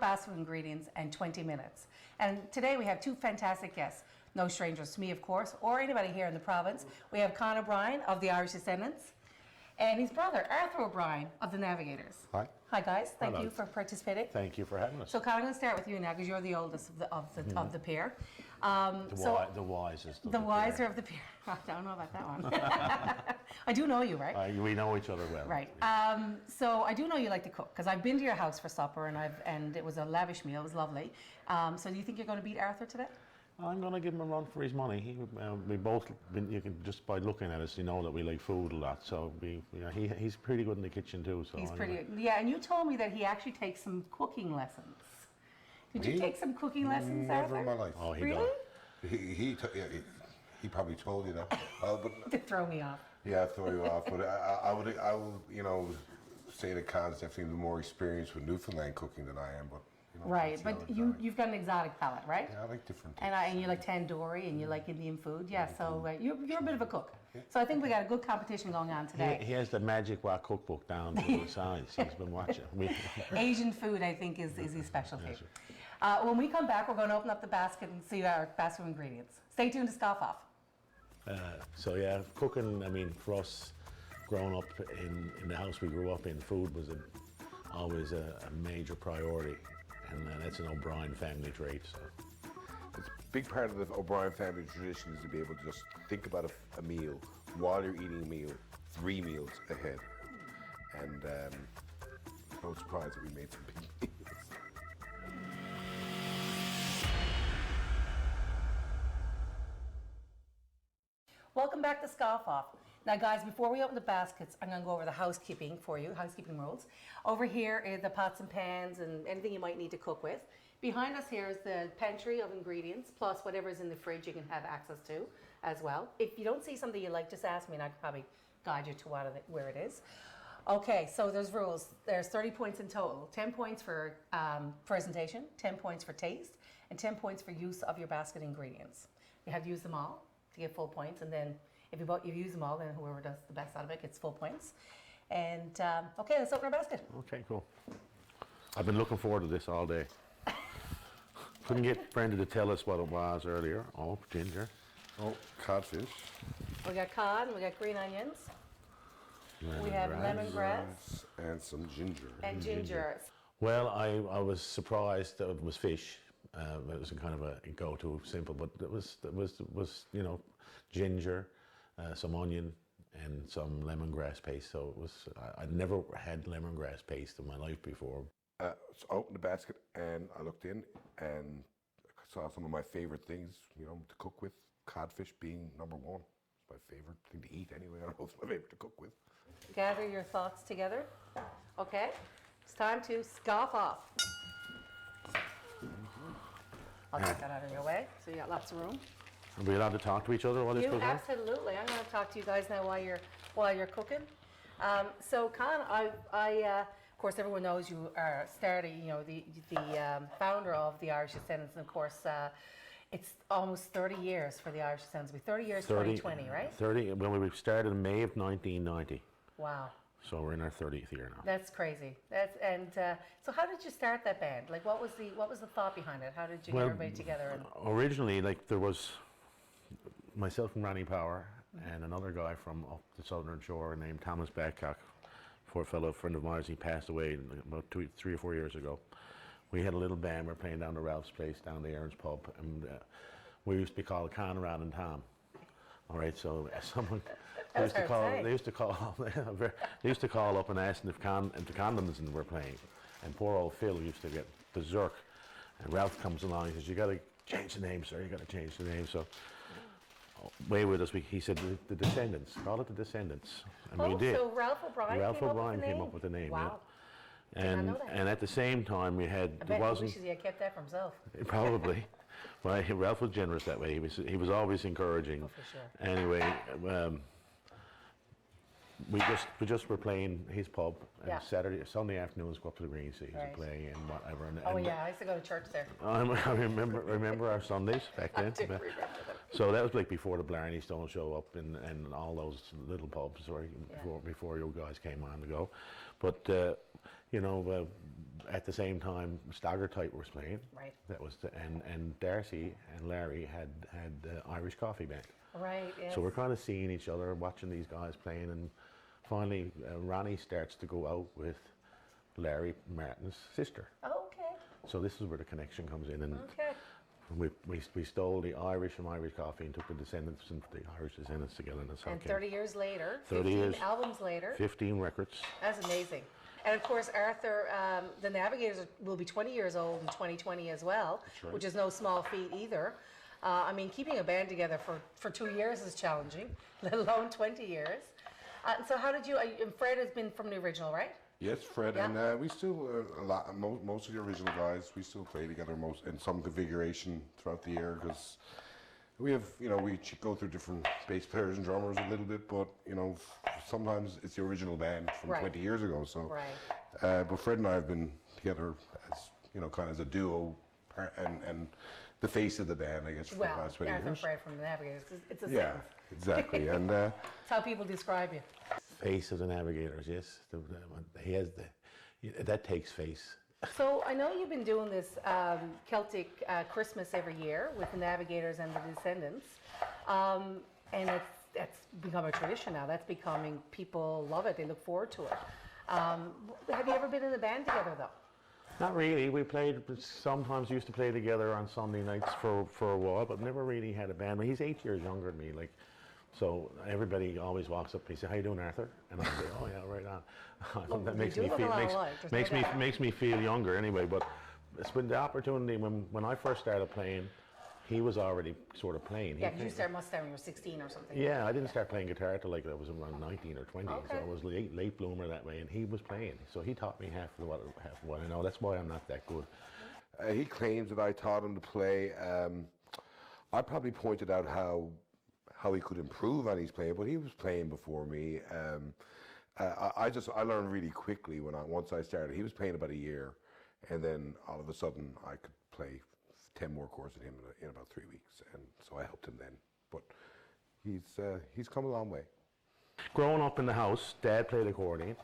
basket of ingredients and 20 minutes. And today we have two fantastic guests. No strangers to me, of course, or anybody here in the province. We have Con O'Brien of the Irish Descendants and his brother, Arthur O'Brien of the Navigators. Hi. Hi, guys. Thank Hello. you for participating. Thank you for having us. So, Con, I'm going to start with you now because you're the oldest of the pair. The wisest. The wiser of the pair. I don't know about that one. I do know you, right? We know each other well. Right. So I do know you like to cook because I've been to your house for supper and it was a lavish meal. It was lovely. So do you think you're going to beat Arthur today? I'm going to give him a run for his money. We both, you can just by looking at us, you know that we like food a lot. So he's pretty good in the kitchen too. So he's pretty good. Yeah, and you told me that he actually takes some cooking lessons. Did you take some cooking lessons, Never Arthur? in my life. Oh, he Really? does. He probably told you that. But To throw me off. yeah, throw you off. But I would, say that Con's definitely more experienced with Newfoundland cooking than I am. But Right, that's but the other side. you've got an exotic palate, right? Yeah, I like different. And you like tandoori and you like Indian food, yeah. So you're a bit of a cook. So I think we got a good competition going on today. He has the Magic Rock cookbook down to the size. He's been watching. Asian food, I think, is his specialty. When we come back, we're going to open up the basket and see our basket of ingredients. Stay tuned to Scoff Off. So yeah, cooking. I mean, for us, growing up in the house we grew up in, food was always a major priority, and that's an O'Brien family trait. So. It's a big part of the O'Brien family tradition is to be able to just think about a meal while you're eating a meal, 3 meals ahead. And no surprise that we made some big meals. Welcome back to Scoff Off. Now, guys, before we open the baskets, I'm going to go over the housekeeping for you, housekeeping rules. Over here are the pots and pans and anything you might need to cook with. Behind us here is the pantry of ingredients, plus whatever's in the fridge you can have access to as well. If you don't see something you like, just ask me and I can probably guide you to where it is. Okay, so there's rules. There's 30 points in total. 10 points for presentation, 10 points for taste, and 10 points for use of your basket ingredients. You have to use them all to get full points, and then if you use them all, then whoever does the best out of it gets full points. And okay, let's open our basket. Okay, cool. I've been looking forward to this all day. Couldn't get Brenda to tell us what it was earlier. Oh, ginger. Oh, codfish. We got cod, we got green onions, we have lemongrass And some ginger. and ginger. Well, I was surprised that it was fish. It was kind of a go-to, simple, but it was ginger, some onion, and some lemongrass paste. So it was. I'd never had lemongrass paste in my life before. So I opened the basket and I looked in and saw some of my favorite things, to cook with. Codfish being number one. It's my favorite thing to eat anyway. I don't know if it's my favorite to cook with. Gather your thoughts together. Okay, it's time to scoff off. I'll take that out of your way, so you got lots of room. Are we allowed to talk to each other while this goes on? Absolutely. I'm going to talk to you guys now while you're cooking. So, Con, of course, everyone knows you are the founder of the Irish Descendants, and of course, it's almost 30 years for the Irish Descendants. It'll be 30 years, 2020, right? 30. Well, we started in May of 1990. Wow. So we're in our 30th year now. That's crazy. So how did you start that band? Like, what was the thought behind it? How did you get everybody together? Originally, there was myself and Ronnie Power and another guy from up the Southern Shore named Thomas Badcock, poor fellow friend of mine. He passed away about 3 or 4 years ago. We had a little band. We were playing down to Ralph's place, down the Aaron's pub, and we used to be called Conrad and Tom. All right, so someone they used to call up and ask if the condoms were playing, and poor old Phil used to get berserk. And Ralph comes along and says, "You got to change the name, sir. You got to change the name." So way with us, he said the Descendants. Call it the Descendants, and we did. So Ralph O'Brien came up with the name. Wow. Yeah. And at the same time we had I bet he wishes he had kept that for himself. Probably. Well, Ralph was generous that way. He was always encouraging. Oh, for sure. Anyway, we just were playing his pub and Sunday afternoons go up to the Green Seas and play and whatever. And I used to go to church there. I remember our Sundays back then. I do remember them. So that was like before the Blarney Stone show up and all those little pubs, before you guys came on to go. But you know, at the same time, Stagger Type was playing. Right. That was and Darcy and Larry had the Irish Coffee Band. Right, yes. So we're kind of seeing each other, watching these guys playing, and finally Ronnie starts to go out with Larry Martin's sister. Oh, okay. So this is where the connection comes in, and Okay. we stole the Irish from Irish Coffee and took the descendants and the Irish descendants together, and that's how And it came. 30 years later, 30 15 years. albums later. 15 records. That's amazing. And of course, Arthur, the Navigators will be 20 years old in 2020 as well, right. which is no small feat either. I mean, keeping a band together for 2 years is challenging, let alone 20 years. So how did you, and Fred has been from the original, right? Yes, Fred, Yeah. and we still most of the original guys we still play together in some configuration throughout the year because we have we go through different bass players and drummers a little bit, but sometimes it's the original band from Right. 20 years ago. So, Right. but Fred and I have been together as kind of as a duo, and the face of the band, I guess, for the Well, last 20 Arthur years. Fred from the Navigators, 'cause it's a Yeah, sentence. exactly, and. It's how people describe you. Face of the Navigators, yes. He has that takes face. So I know you've been doing this Celtic Christmas every year with the Navigators and the Descendants, and that's become a tradition now. That's becoming, people love it. They look forward to it. Have you ever been in a band together though? Not really. We played, sometimes used to play together on Sunday nights for a while, but never really had a band. He's 8 years younger than me, so everybody always walks up and says, "How you doing, Arthur?" And I say, "Oh yeah, right on." That makes you me do look feel a lot alike, there's no doubt. makes me feel younger anyway. But it's been the opportunity when I first started playing. He was already sort of playing. Yeah, you must start when you were 16 or something. Yeah, I didn't start playing guitar till like I was around 19 or 20, so Okay. I was late bloomer that way, and he was playing. So he taught me half of what I know. That's why I'm not that good. He claims that I taught him to play. I probably pointed out how he could improve on his playing, but he was playing before me. I learned really quickly once I started. He was playing about a year, and then all of a sudden I could play 10 more chords than him in about 3 weeks, and so I helped him then. But he's come a long way. Growing up in the house, Dad played accordion.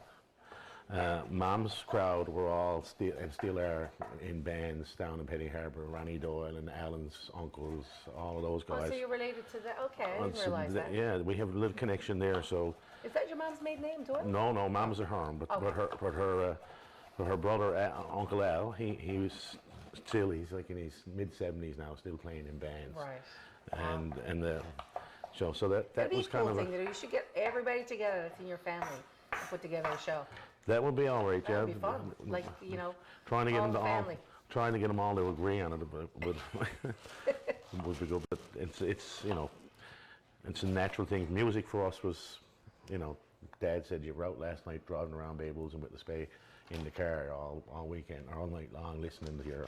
Mom's crowd were all still are in bands down in Petty Harbour. Ronnie Doyle and Alan's uncles, all of those Oh, guys. so you're related to that? Okay, I And didn't so realize that. yeah, we have a little connection there. So Is that your mom's maiden name, Doyle? no, Mom's a Herm, but her brother Uncle Al, he was still, he's like in his mid-70s now, still playing in bands. Right. And so that That'd be was a kind cool of thing to do. You should get everybody together that's in your family and put together a show. that would be all right. That Yeah, would be fun. Like, trying to get all them the to family. trying to get them all to agree on it would would be good. But it's it's a natural thing. Music for us was, Dad said you were out last night driving around Babels and with the spade in the car all weekend or all night long listening to your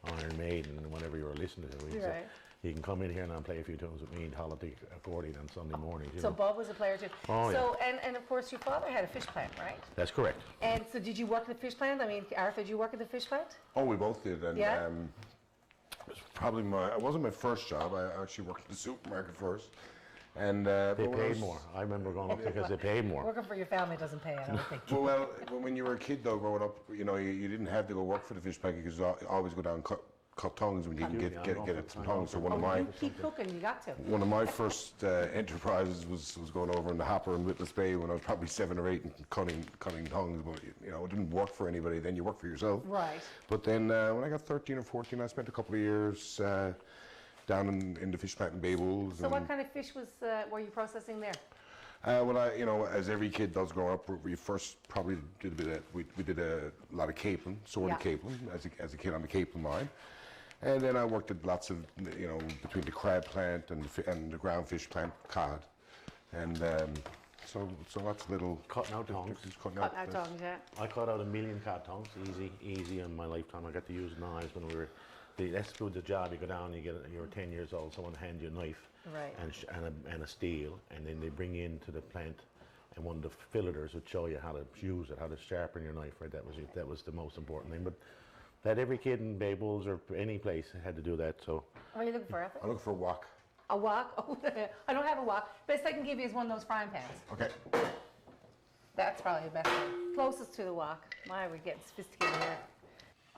Iron Maiden and whatever you were listening to. He said, Right. you can come in here and I'll play a few tunes with me and holler the accordion on Sunday mornings. So Bob was a player too. Oh, so and of course your father had a fish plant, right? That's correct. And so did you work at the fish plant? I mean, Arthur, did you work at the fish plant? Oh, we both did, and Yeah? it was probably it wasn't my first job. I actually worked at the supermarket first, and They but when I paid was- more. I remember going up there because they paid more. Working for your family doesn't pay, I don't think. Well, when you were a kid though, growing up, you didn't have to go work for the fish plant because you always go down and cut tongues when you can get at some tongues. So one of my You keep cooking, you got to. one of my first enterprises was going over in the hopper in Witless Bay when I was probably 7 or 8 and cutting tongues. But it didn't work for anybody. Then you work for yourself. Right. But then when I got 13 or 14, I spent a couple of years down in the fish plant in Babels. So what kind of fish were you processing there? Well, as every kid does growing up, we first probably did a bit of, we did a lot of capelin, sorted Yeah. capelin as a kid on the capelin line. And then I worked at lots of, between the crab plant and the ground fish plant, cod. And so lots of little... Cutting out tongues. Cutting Cutting out tongues, yeah. I cut out 1 million cod tongues, easy in my lifetime. I got to use knives when we were. That's the job. You go down, you're 10 years old. Someone hands you a knife, Right. and a steel, and then they bring you into the plant, and one of the filleters would show you how to use it, how to sharpen your knife. Right, that was the most important thing. But that every kid in Babels or any place had to do that. So What are you looking for, Arthur? I look for a wok. A wok? Oh, I don't have a wok. Best I can give you is one of those frying pans. Okay. That's probably the best way. Closest to the wok. My, we're getting sophisticated here.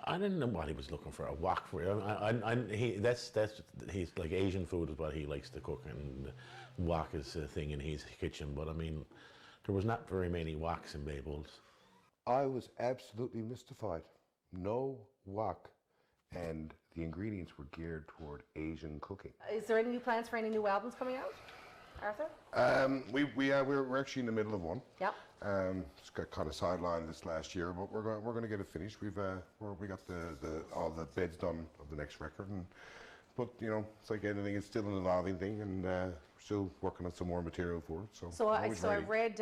I didn't know what he was looking for, a wok for. He's like Asian food is what he likes to cook, and wok is a thing in his kitchen. But I mean, there was not very many woks in Babel's. I was absolutely mystified. No wok, and the ingredients were geared toward Asian cooking. Is there any new plans for any new albums coming out, Arthur? We're actually in the middle of one. Yep. Just got kind of sidelined this last year, but we're going to get it finished. We got all the beds done of the next record, but you know, it's like anything, it's still an evolving thing, and we're still working on some more material for it. So I read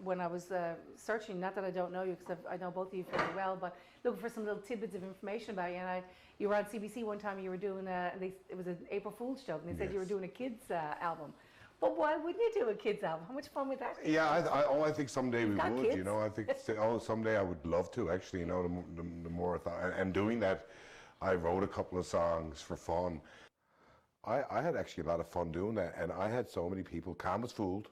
when I was searching, not that I don't know you, because I know both of you fairly well, but looking for some little tidbits of information about you. And you were on CBC one time. You were doing it was an April Fool's joke, and they said you were doing a kids album. But why wouldn't you do a kids album? How much fun would that be? Yeah, I think someday we would. kids. You know, I think someday I would love to. Actually, you know, the more I thought, and doing that, I wrote a couple of songs for fun. I had actually a lot of fun doing that, and I had so many people. Cam was fooled.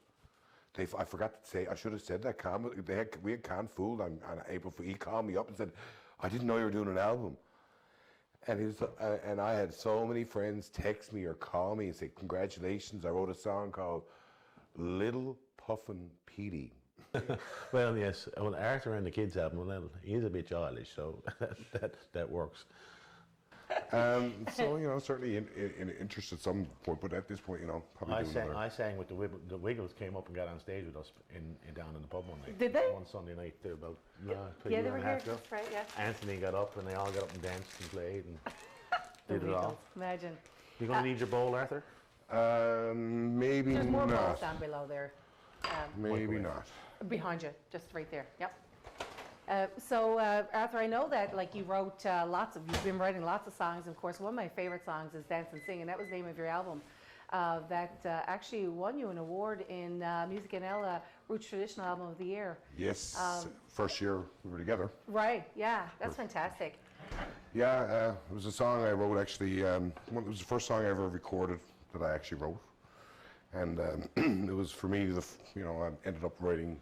I forgot to say. I should have said that. We had Cam fooled on April Fool. He called me up and said, "I didn't know you were doing an album." And I had so many friends text me or call me and say, "Congratulations! I wrote a song called Little Puffin' Petey." Well, yes. Well, Arthur and the kids album, well, he is a bit childish, so that works. So you know, certainly in interest at some point, but at this point, you know, probably I sang with the Wiggles came up and got on stage with us down in the pub one night. Did they? One Sunday night about a Yeah, year they were and a half here. ago. That's right. Yeah. Anthony got up and they all got up and danced and played and The did it all. Wiggles, imagine. You gonna need your bowl, Arthur? maybe There's more not. balls down below there. Maybe not. Behind you, just right there. Yep. Arthur, I know that like you've been writing lots of songs. Of course, one of my favorite songs is "Dance and Sing," and that was the name of your album. That actually won you an award in Music NL Roots Traditional Album of the Year. Yes, first year we were together. Right. Yeah, that's fantastic. Yeah, it was a song I wrote actually. It was the first song I ever recorded that I actually wrote, and it was for me. I ended up writing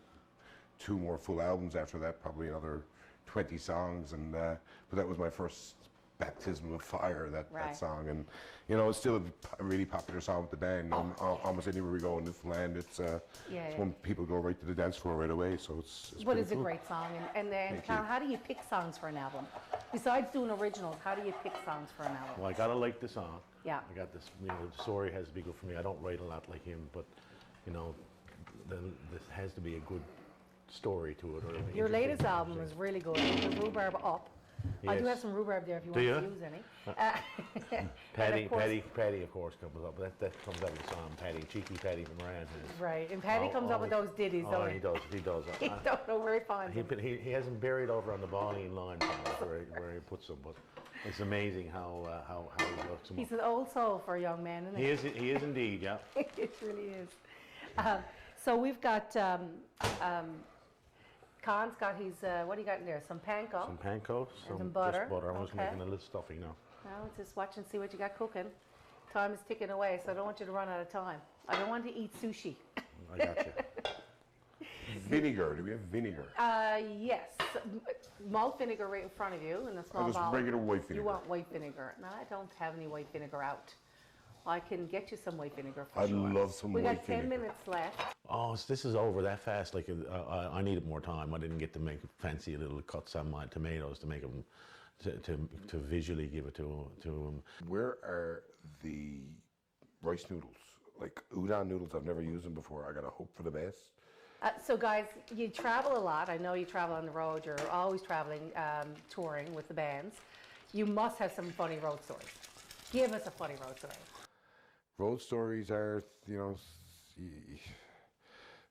2 more full albums after that, probably another 20 songs, and but that was my first baptism of fire. That song, and you know, it's still a really popular song with the band. Almost anywhere we go in Newfoundland, it's when people go right to the dance floor right away. So it's But pretty it's a cool. great song. And then, Cal, how do you pick songs for an album? Besides doing originals, how do you pick songs for an album? Well, I gotta like the song. Yeah. I got this. You know, the story has to be good for me. I don't write a lot like him, but you know, then this has to be a good story to it. Or an Your interesting latest album thing. is really good. The Rhubarb Up. I do Yes. have some rhubarb there if you Do want you? to use any. Paddy, and of course- Paddy, of course, comes up. That comes out of the song. Paddy, cheeky Paddy from Ryan. Right, and Paddy comes up with those ditties, Oh, don't he does. He does. He don't know where he finds them. He has them buried over on the Balling line somewhere where he puts them. But it's amazing how he works them He's up. an old soul for a young man, isn't he? He is indeed. Yeah. It really is. So we've got Khan's got his, what do you got in there? Some panko. Some panko, some butter. Just butter. I was Okay. making a little stuffing now. Well, just watch and see what you got cooking. Time is ticking away, so I don't want you to run out of time. I don't want to eat sushi. I got you. Vinegar. Do we have vinegar? Yes, malt vinegar right in front of you in a small just bottle. regular white vinegar. You want white vinegar? No, I don't have any white vinegar out. I can get you some white vinegar for I'd sure. love some we white got 10 vinegar. minutes left. Oh, this is over that fast. Like I needed more time. I didn't get to make fancy little cuts on my tomatoes to make them to visually give it to them. Where are the rice noodles? Like udon noodles, I've never used them before. I gotta hope for the best. So guys, you travel a lot. I know you travel on the road. You're always traveling, touring with the bands. You must have some funny road stories. Give us a funny road story. Road stories are,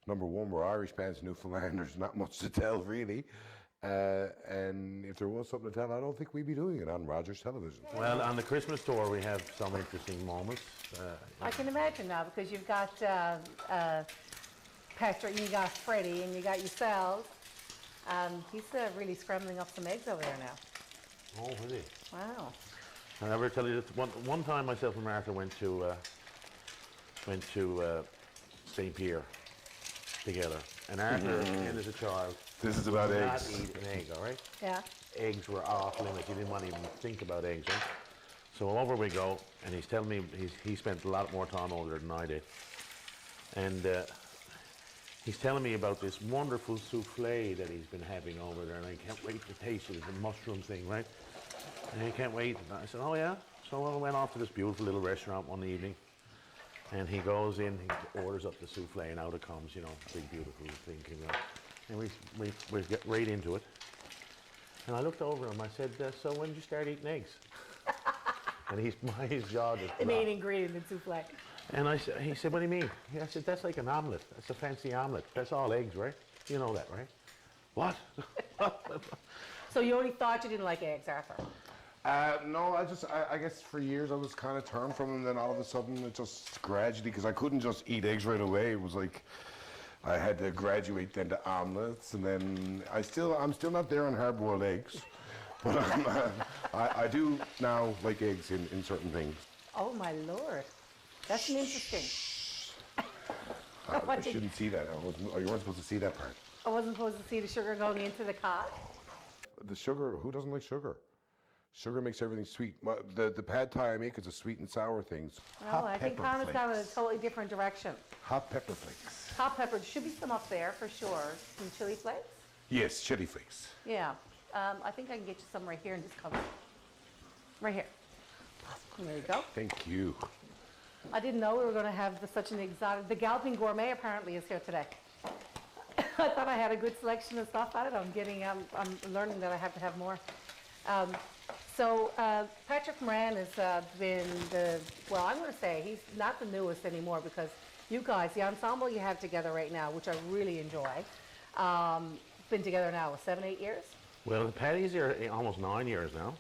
number one, we're Irish bands in Newfoundland. There's not much to tell, really. And if there was something to tell, I don't think we'd be doing it on Rogers Television. Well, on the Christmas tour, we have some interesting moments. I can imagine now because you've got Patrick, you got Freddie, and you got yourselves. He's really scrambling up some eggs over there now. Oh, really? Wow. I never tell you this. One time, myself and Martha went to St. Pierre together, And Arthur, again as a child, This is about did not eggs. eat an egg, all right? Yeah. Eggs were off limits. He didn't want to even think about eggs, right? So over we go, and he's telling me he spent a lot more time over there than I did. And he's telling me about this wonderful souffle that he's been having over there, and I can't wait to taste it. It's a mushroom thing, right? And I can't wait. And I said, oh yeah? So I went off to this beautiful little restaurant one evening, and he goes in, he orders up the souffle, and out it comes, you know, big beautiful thing came out. And we get right into it. And I looked over him, I said, so when did you start eating eggs? And his jaw just The main dropped. ingredient in souffle. And he said, what do you mean? I said, that's like an omelet. That's a fancy omelet. That's all eggs, right? You know that, right? What? So you only thought you didn't like eggs, Arthur? No, I guess for years I was kind of turned from them. Then all of a sudden, it just gradually, because I couldn't just eat eggs right away. It was like I had to graduate then to omelets, and then I'm still not there on hard-boiled eggs, but I do now like eggs in certain things. Oh my Lord. That's an interesting. I shouldn't see that. You weren't supposed to see that part. I wasn't supposed to see the sugar going into the cod. The sugar, who doesn't like sugar? Sugar makes everything sweet. The pad thai I make is a sweet and sour thing. Oh, I think Connor's gone in a totally different direction. Hot pepper flakes. Hot pepper, there should be some up there for sure. Some chili flakes? Yes, chili flakes. Yeah. I think I can get you some right here in this cupboard. Right here. There you go. Thank you. I didn't know we were going to have such an exotic. The Galloping Gourmet apparently is here today. I thought I had a good selection of stuff at it. I'm learning that I have to have more. So Patrick Moran has been I'm going to say he's not the newest anymore, because you guys, the ensemble you have together right now, which I really enjoy, been together now, 7, 8 years? Well, Paddy's here almost 9 years now.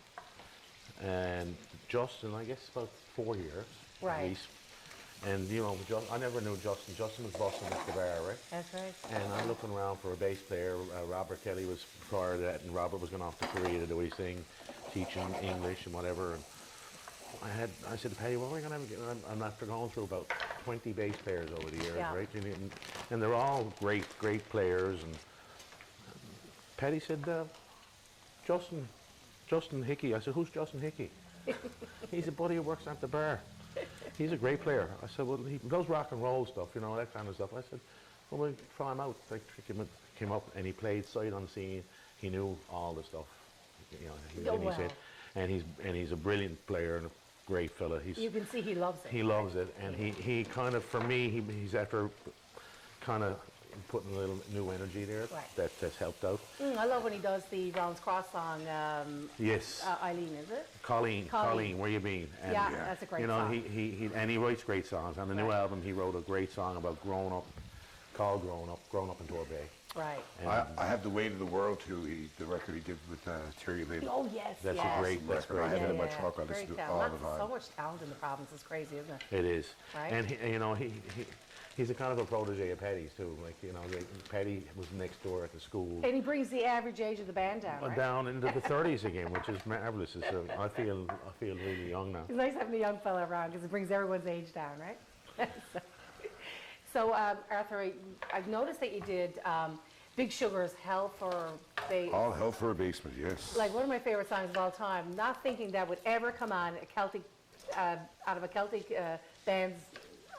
And Justin, I guess about 4 years. Right. At least. And you know, I never knew Justin. Justin was busting at the bar, right? That's right. And I'm looking around for a bass player. Robert Kelly was prior to that, and Robert was going off to Korea to do his thing, teaching English and whatever. And I said to Paddy, well, we're going to have, I'm after going through about 20 bass players over the years, Yeah. right? And they're all great players. And Paddy said, Justin Hickey. I said, who's Justin Hickey? He's a buddy who works at the bar. He's a great player. I said, well, he does rock and roll stuff, you know, that kind of stuff. I said, well, we'll try him out. I came up and he played sight unseen. He knew all the stuff, you know. Oh, wow. And he's a brilliant player and a great fella. You can see he loves it. He loves it, and he kind of, for me, he's after kind of putting a little new energy there. Right. That's helped out. I love when he does the Rounds Cross song. Yes. Eileen, is it? Colleen, where you been? And, Yeah, that's a great you know, song. he writes great songs. On the new Right. album, he wrote a great song about growing up, called Growing Up in Torbay. Right. And I have The Weight of the World too. The record he did with Terry Lane. Oh, yes, That's yes. a great. That's record. I great. have it in my Yeah, truck. I very listen to it talented. all the So time. much talent in the province. It's crazy, isn't it? It is. Right. And you know, he's a kind of a protege of Paddy's too. Like, you know, Paddy was next door at the school. And he brings the average age of the band down, right? Down into the 30s again, which is marvelous. I feel really young now. It's nice having a young fella around because it brings everyone's age down, right? so Arthur, I've noticed that you did Big Sugar's Hell for Bass. All hell for a basement, yes. Like one of my favorite songs of all time. Not thinking that would ever come on a Celtic, out of a Celtic band's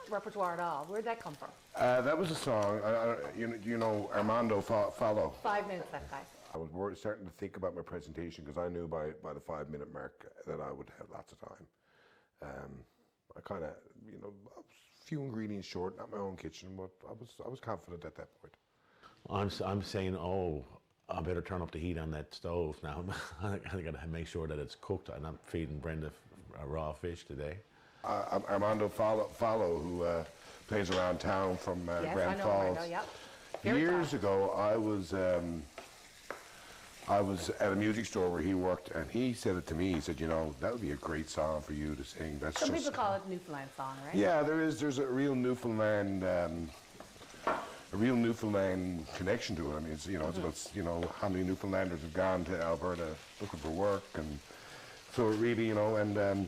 repertoire at all. Where'd that come from? That was a song. You know Armando Fallo. 5 minutes, that guy. I was starting to think about my presentation because I knew by the 5-minute mark that I would have lots of time. I kind of, you know, I was a few ingredients short, not my own kitchen, but I was confident at that point. I'm saying, oh, I better turn up the heat on that stove now. I got to make sure that it's cooked. I'm not feeding Brenda raw fish today. Armando Fallo, who plays around town from Yes, Grand I Falls. know, yep. Very Years talented. ago, I was at a music store where he worked, and he said it to me. He said, you know, that would be a great song for you to sing. That's Some just people call it Newfoundland song, right? yeah. There's a real Newfoundland. A real Newfoundland connection to it. I mean, it's, you know, it's about, you know, how many Newfoundlanders have gone to Alberta looking for work, and so it really, you know, and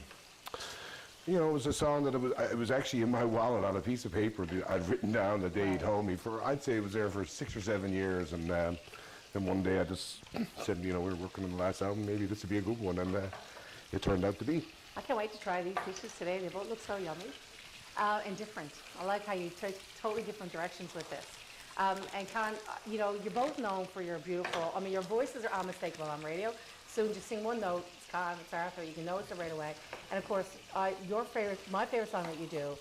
You know, it was a song that it was actually in my wallet on a piece of paper that I'd written down the day he told me for, I'd say it was there for 6 or 7 years, and then one day I just said, you know, we were working on the last album, maybe this would be a good one, and it turned out to be. I can't wait to try these dishes today. They both look so yummy and different. I like how you take totally different directions with this. And Con, you know, you're both known for your beautiful, I mean, your voices are unmistakable on radio. So just sing one note, it's Con, it's Arthur, you can know it's right away. And of course, my favorite song that you do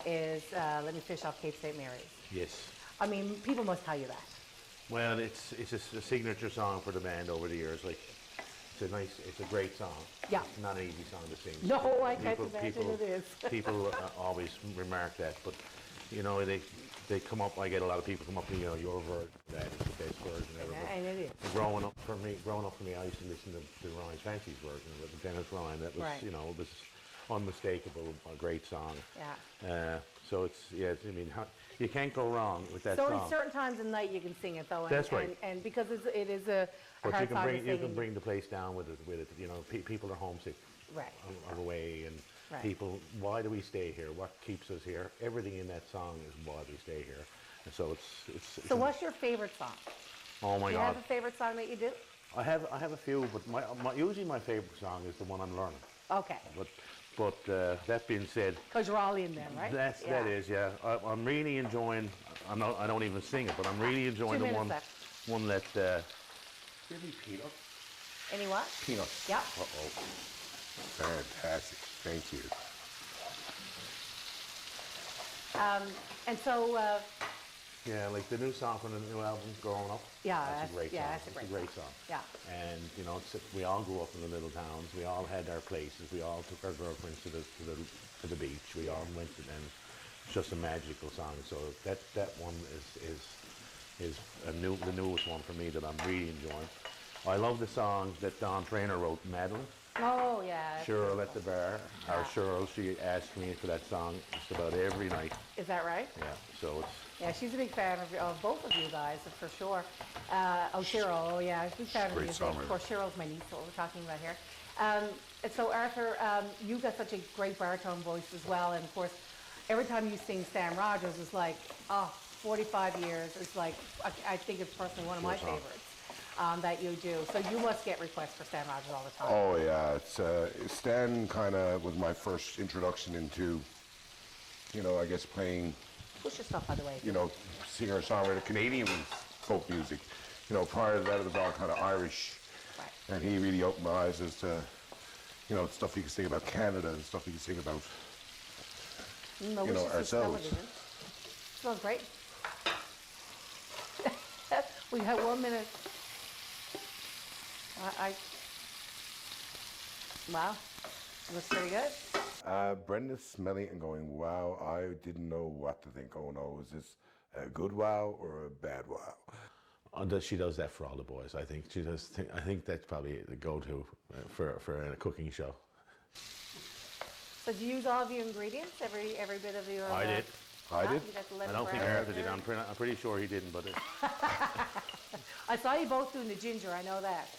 is Let Me Fish Off Cape St. Mary's. Yes. I mean, people must tell you that. Well, it's a signature song for the band over the years. Like, it's a great song. Yeah. It's not an easy song to sing. No, I can't imagine it is. People always remark that, but you know, they come up. I get a lot of people come up to me, you know, your version, that is the best version ever. And it is. Growing up for me, I used to listen to Ryan's Fancy's version of Dennis Ryan. That was, Right. you know, this unmistakable, a great song. Yeah. So it's, yeah, I mean, you can't go wrong with that So song. at certain times of night you can sing it though. That's right. And because it is a But hard song to sing. you can bring the place down with it. You know, people are homesick. Right. Are away, and Right. people, why do we stay here? What keeps us here? Everything in that song is why we stay here. And so it's So what's your favorite song? oh my Do you God. have a favorite song that you do? I have a few, but usually my favorite song is the one I'm learning. Okay. But that being said, Because you're all in them, right? that is, yeah. I'm really enjoying. I don't even sing it, but I'm really enjoying 2 the minutes one left. that. Really peanut. Any what? Peanuts. Yeah. Uh-oh. Fantastic. Thank you. And so, Yeah, like the new song from the new album, Growing Up. Yeah, that's a great song. that's a It's great song. Yeah. And you know, we all grew up in the little towns. We all had our places. We all took our girlfriends to the beach. We all went, and it's just a magical song. So that one is the newest one for me that I'm really enjoying. I love the songs that Don Traynor wrote, Madeline. oh yeah. that's Cheryl at beautiful. the bar. Our Cheryl, she asked me for that song just about every night. Is that right? Yeah, so it's. Yeah, she's a big fan of both of you guys, for sure. Cheryl, oh yeah, she's a big fan of Great music. songwriter. Of course, Cheryl's my niece, what we're talking about here. And so Arthur, you've got such a great baritone voice as well, and of course, every time you sing Sam Rogers, it's like, 45 years, it's like, I think it's personally one of my Sure song. favorites that you do. So you must get requests for Sam Rogers all the time. Oh yeah, it's Stan kind of was my first introduction into, you know, I guess playing, Push your stuff, by the way. you know, singer-songwriter Canadian folk music. You know, prior to that, it was all kind of Irish. Right. And he really opened my eyes as to, you know, stuff you can sing about Canada and stuff you can sing about, No, you know, we should see ourselves. television. Smells great. We have 1 minute. Wow, looks pretty good. Brenda's smelling and going, wow, I didn't know what to think. Oh no, is this a good wow or a bad wow? She does that for all the boys. I think she does. I think that's probably the go-to for a cooking show. So do you use all of your ingredients, every bit of your? I did. I did. You got the I lemon don't think brown Arthur did. ginger. I'm pretty sure he didn't, but I saw you both doing the ginger. I know that.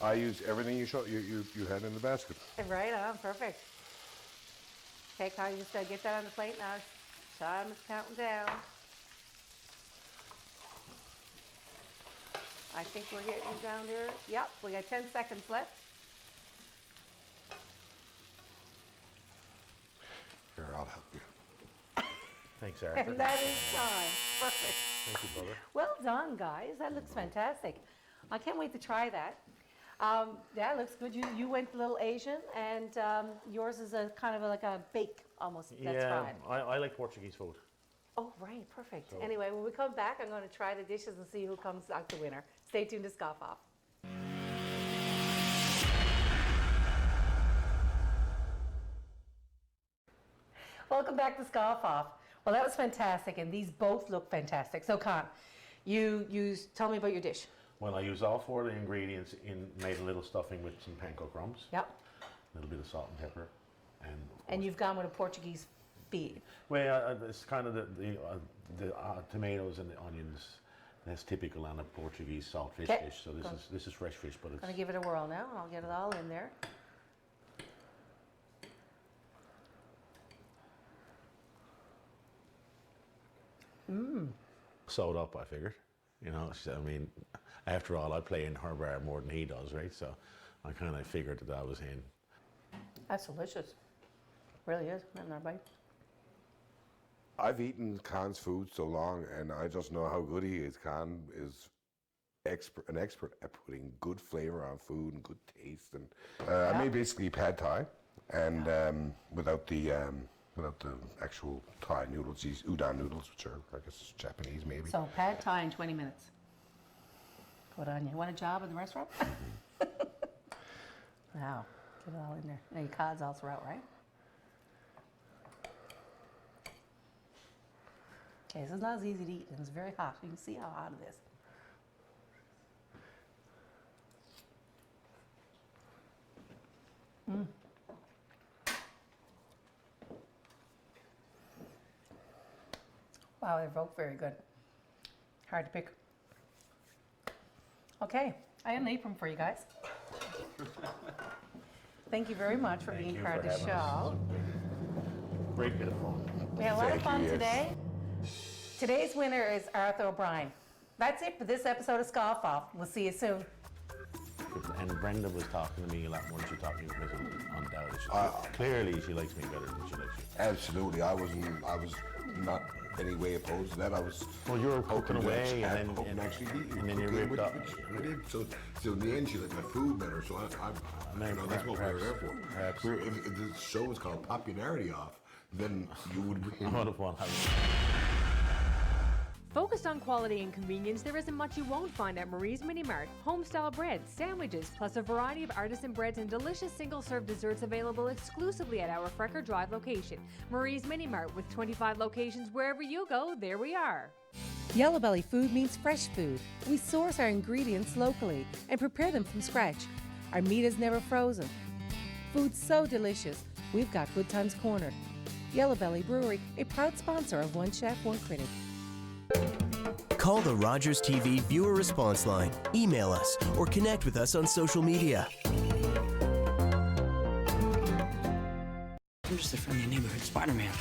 I used everything you had in the basket. Right on, perfect. Okay, Carl, you just get that on the plate now. Time is counting down. I think we're getting down there. Yep, we got 10 seconds left. Here, I'll help you. thanks, Arthur. And that is time. Perfect. Thank you, brother. Well done, guys. That looks fantastic. I can't wait to try that. Yeah, it looks good. You went a little Asian, and yours is a kind of like a bake almost. That's Yeah, fried. I like Portuguese food. Oh, right, perfect. Anyway, when we come back, I'm going to try the dishes and see who comes out the winner. Stay tuned to Scoff Off. Welcome back to Scoff Off. Well, that was fantastic, and these both look fantastic. So, Con, tell me about your dish. Well, I used all 4 of the ingredients made a little stuffing with some panko crumbs, Yep. a little bit of salt and pepper, and of And course- you've gone with a Portuguese feed. well, it's kind of the tomatoes and the onions. That's typical on a Portuguese saltfish Okay. dish. So this is fresh fish, but I'm going it's to give it a whirl now, and I'll get it all in there. sewed up, I figured. You know, so, I mean, after all, I play in her bar more than he does, right? So I kind of figured that I was in. That's delicious. Really is. Another bite. I've eaten Khan's food so long, and I just know how good he is. Khan is an expert at putting good flavor on food and good taste. And I made basically pad thai, and without the actual Thai noodles, these udon noodles, which are, I guess, Japanese maybe. So pad thai in 20 minutes. Good on you. Want a job in the restaurant? Wow. Get it all in there. And your cod's also out, right? Okay, this is not as easy to eat, and it's very hot. You can see how hot it is. Wow, they're both very good. Hard to pick. Okay, I have an apron for you guys. Thank you very much for being part of the show. Great bit of fun. We had a lot of Thank you, fun yes. today. Today's winner is Arthur O'Brien. That's it for this episode of Scoff Off. We'll see you soon. And Brenda was talking to me a lot more than she talked to me in prison, undoubtedly. Clearly, she likes me better than she likes you. Absolutely, I was not any way opposed to that. I was. Well, you were cooking away, and then actually eat, and then you ripped up. I did. So in the end, she liked my food better. So that's what we were there for. Perhaps. If the show was called Popularity Off, then you would win. I would have won. Focused on quality and convenience, there isn't much you won't find at Marie's Mini Mart. Home-style breads, sandwiches, plus a variety of artisan breads and delicious single-serve desserts available exclusively at our Frecker Drive location. Marie's Mini Mart, with 25 locations wherever you go, there we are. Yellow Belly food means fresh food. We source our ingredients locally and prepare them from scratch. Our meat is never frozen. Food's so delicious, we've got good times cornered. Yellow Belly Brewery, a proud sponsor of One Chef, One Critic. Call the Rogers TV viewer response line, email us, or connect with us on social media. I'm just a friendly neighborhood Spider-Man.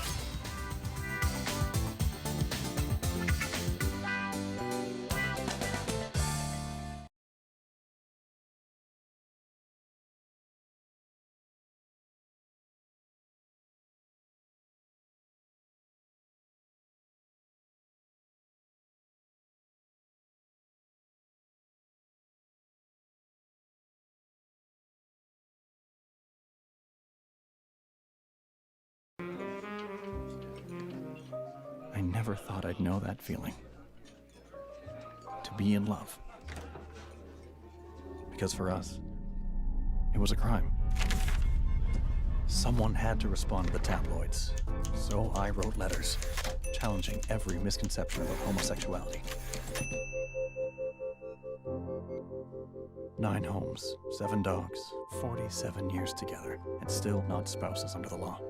I never thought I'd know that feeling. To be in love. Because for us, it was a crime. Someone had to respond to the tabloids. So I wrote letters, challenging every misconception about homosexuality. 9 homes, 7 dogs, 47 years together, and still not spouses under the law.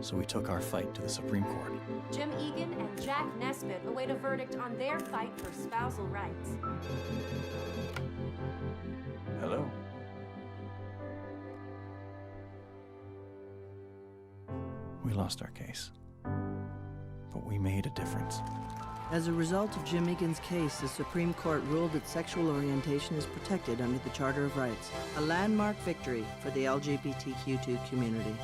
So we took our fight to the Supreme Court. Jim Egan and Jack Nesbitt await a verdict on their fight for spousal rights. Hello. We lost our case, but we made a difference. As a result of Jim Egan's case, the Supreme Court ruled that sexual orientation is protected under the Charter of Rights, a landmark victory for the LGBTQ2 community.